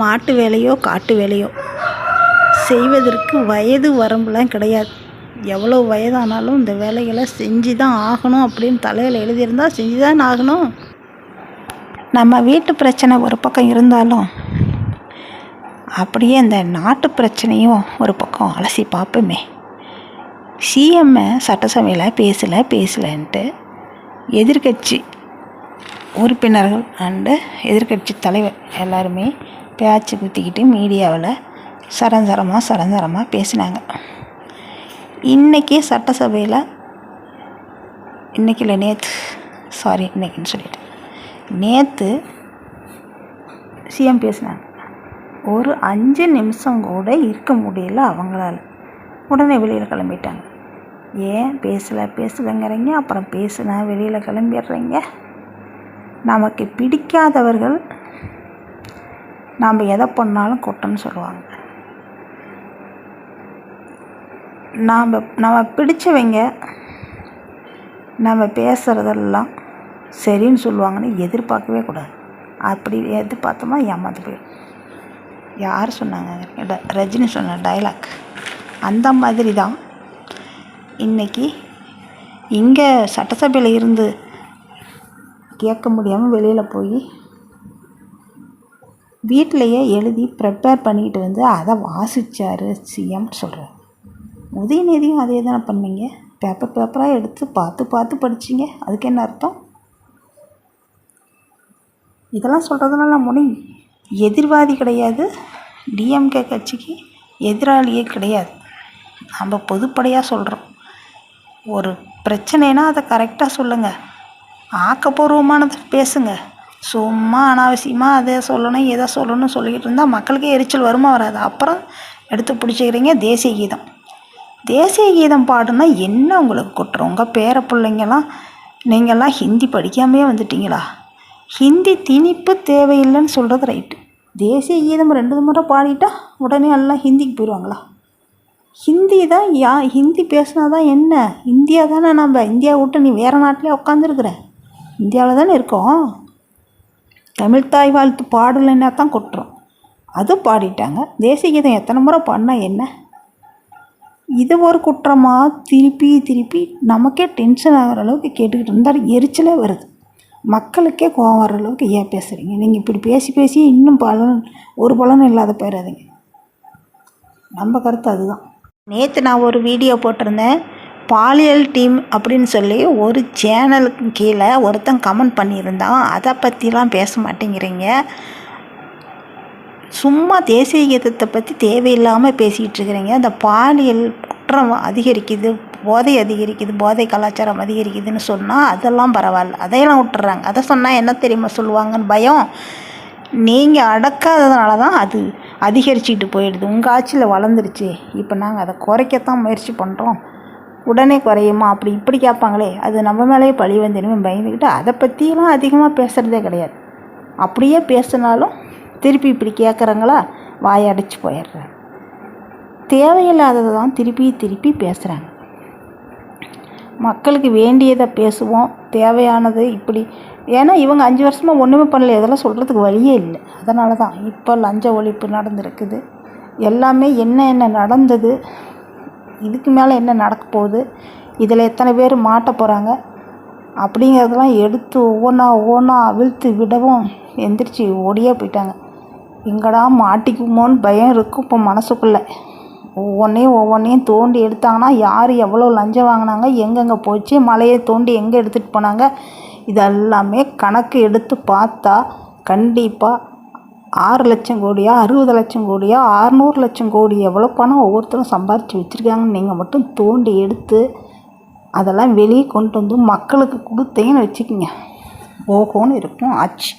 மாட்டு வேலையோ காட்டு வேலையோ செய்வதற்கு வயது வரம்புலாம் கிடையாது. எவ்வளோ வயதானாலும் இந்த வேலைகளை செஞ்சு தான் ஆகணும் அப்படின்னு தலையில் எழுதியிருந்தால் செஞ்சு தான் ஆகணும். நம்ம வீட்டு பிரச்சனை ஒரு பக்கம் இருந்தாலும் அப்படியே இந்த நாட்டு பிரச்சனையும் ஒரு பக்கம் அலசி பார்ப்போமே. சிஎம்மை சட்டசபையில் பேசலைன்ட்டு எதிர்கட்சி உறுப்பினர்கள் அண்டு எதிர்கட்சி தலைவர் எல்லாருமே பேச்சு குத்திக்கிட்டு மீடியாவில் சரஞ்சரமாக பேசினாங்க. இன்றைக்கி சட்டசபையில் நேற்று சிஎம் பேசினாங்க. ஒரு 5 நிமிஷம் கூட இருக்க முடியல அவங்களால. உடனே வெளியில் கிளம்பிட்டாங்க. ஏன் பேசலைங்கிறீங்க, அப்புறம் பேசுனா வெளியில் கிளம்பிடுறீங்க. நமக்கு பிடிக்காதவர்கள் நாம் எதை பண்ணாலும் குற்றம்னு சொல்லுவாங்க. நம்ம பிடிச்சவங்க நம்ம பேசுகிறதெல்லாம் சரின்னு சொல்லுவாங்கன்னு எதிர்பார்க்கவே கூடாது. அப்படி எதிர்பார்த்தோமா ஏமாந்து போயிடும். யார் சொன்னாங்க? ரஜினி சொன்ன டைலாக் அந்த மாதிரி தான். இன்றைக்கி இங்கே சட்டசபையில் இருந்து கேட்க முடியாமல் வெளியில் போய் வீட்டிலையே எழுதி ப்ரிப்பேர் பண்ணிக்கிட்டு வந்து அதை வாசித்தார் சிஎம் சொல்கிறார். உதயநிதியும் அதே தானே பண்ணீங்க. பேப்பராக எடுத்து பார்த்து படிச்சிங்க. அதுக்கு என்ன அர்த்தம்? இதெல்லாம் சொல்கிறதுனால எதிர்வாதி கிடையாது, டிஎம்கே கட்சிக்கு எதிராளியே கிடையாது. நம்ம பொதுப்படையாக சொல்கிறோம். ஒரு பிரச்சனைனா அதை கரெக்டாக சொல்லுங்கள், ஆக்கப்பூர்வமானதை பேசுங்க. சும்மா அனாவசியமாக அதை சொல்லணும் எதை சொல்லணும்னு சொல்லிக்கிட்டு இருந்தால் மக்களுக்கே எரிச்சல் வருமா வராது. அப்புறம் எடுத்து பிடிச்சிக்கிறீங்க தேசிய கீதம் பாடுனா என்ன உங்களுக்கு குற்றம்? உங்கள் பேர பிள்ளைங்கெல்லாம் நீங்கள்லாம் ஹிந்தி படிக்காமையே வந்துட்டீங்களா? ஹிந்தி திணிப்பு தேவையில்லைன்னு சொல்கிறது ரைட்டு. தேசிய கீதம் 2 முறை பாடிட்டா உடனே எல்லாம் ஹிந்திக்கு போயிடுவாங்களா? ஹிந்தி தான் ஹிந்தி பேசினா தான் என்ன? இந்தியா தானே. நம்ம இந்தியா விட்டு நீ வேறு நாட்டிலே உட்காந்துருக்குற. இந்தியாவில் தானே இருக்கோம். தமிழ் தாய் வாழ்த்து பாடலைன்னா தான் குற்றம். அது பாடிட்டாங்க. தேசிய கீதம் எத்தனை முறை பாடினா என்ன? இது ஒரு குற்றமாக திருப்பி நமக்கே டென்ஷன் ஆகிற அளவுக்கு கேட்டுக்கிட்டு இருந்தால் எரிச்சலே வருது. மக்களுக்கே கோவம் வர்ற அளவுக்கு ஏன் பேசுகிறீங்க? நீங்கள் இப்படி பேசி இன்னும் ஒரு பலனும் இல்லாத போயிடாதீங்க. நம்ம கருத்து அதுதான். நேற்று நான் ஒரு வீடியோ போட்டிருந்தேன். பாலியல் டீம் அப்படின்னு சொல்லி ஒரு சேனலுக்கு கீழே ஒருத்தன் கமெண்ட் பண்ணியிருந்தான். அதை பற்றிலாம் பேச மாட்டேங்கிறீங்க. சும்மா தேசிய கீதத்தை பற்றி தேவையில்லாமல் பேசிக்கிட்டு இருக்கிறீங்க. அந்த பாலியல் குற்றம் அதிகரிக்குது, போதை கலாச்சாரம் அதிகரிக்குதுன்னு சொன்னால் அதெல்லாம் பரவாயில்ல, அதையெல்லாம் விட்டுறாங்க. அதை சொன்னால் என்ன தெரியுமா சொல்லுவாங்கன்னு பயம். நீங்கள் அடக்காததுனால தான் அது அதிகரிச்சுக்கிட்டு போயிடுது. உங்கள் ஆட்சியில் வளர்ந்துருச்சு, இப்போ நாங்கள் அதை குறைக்கத்தான் முயற்சி பண்ணுறோம், உடனே குறையுமா அப்படி இப்படி கேட்பாங்களே, அது நம்ம மேலேயே பழி வந்துடுமே பயந்துக்கிட்டு அதை பற்றியெல்லாம் அதிகமாக பேசுகிறதே கிடையாது. அப்படியே பேசினாலும் திருப்பி இப்படி கேட்குறாங்களா, வாயடிச்சு போயிடுறாங்க. தேவையில்லாததை தான் திருப்பி பேசுகிறாங்க. மக்களுக்கு வேண்டியதை பேசுவோம், தேவையானது இப்படி. ஏன்னா இவங்க 5 வருஷமாக ஒன்றுமே பண்ணல, இதெல்லாம் சொல்கிறதுக்கு வழியே இல்லை. அதனால தான் இப்போ லஞ்ச ஒழிப்பு நடந்திருக்குது. எல்லாமே என்ன நடந்தது, இதுக்கு மேலே என்ன நடக்க போகுது, இதில் எத்தனை பேர் மாட்ட போகிறாங்க அப்படிங்கிறதெல்லாம் எடுத்து ஒவ்வொன்றா அவிழ்த்து விடவும் எந்திரிச்சு ஓடியே போயிட்டாங்க. எங்கடா மாட்டிக்குமோன்னு பயம் இருக்கும் இப்போ மனசுக்குள்ளே. ஒவ்வொன்றையும் தோண்டி எடுத்தாங்கன்னா யார் எவ்வளோ லஞ்சம் வாங்கினாங்க, எங்கெங்கே போச்சு, மலையை தோண்டி எங்கே எடுத்துகிட்டு போனாங்க, இதெல்லாமே கணக்கு எடுத்து பார்த்தா கண்டிப்பாக 6 லட்சம் கோடியா 60 லட்சம் கோடியா 600 லட்சம் கோடி எவ்வளோ பணம் ஒவ்வொருத்தரும் சம்பாரித்து வச்சுருக்காங்கன்னு நீங்கள் மட்டும் தோண்டி எடுத்து அதெல்லாம் வெளியே கொண்டு வந்து மக்களுக்கு கொடுத்தீங்கன்னு வச்சுக்கிங்க, ஓஹோன்னு இருக்கும் ஆச்சு.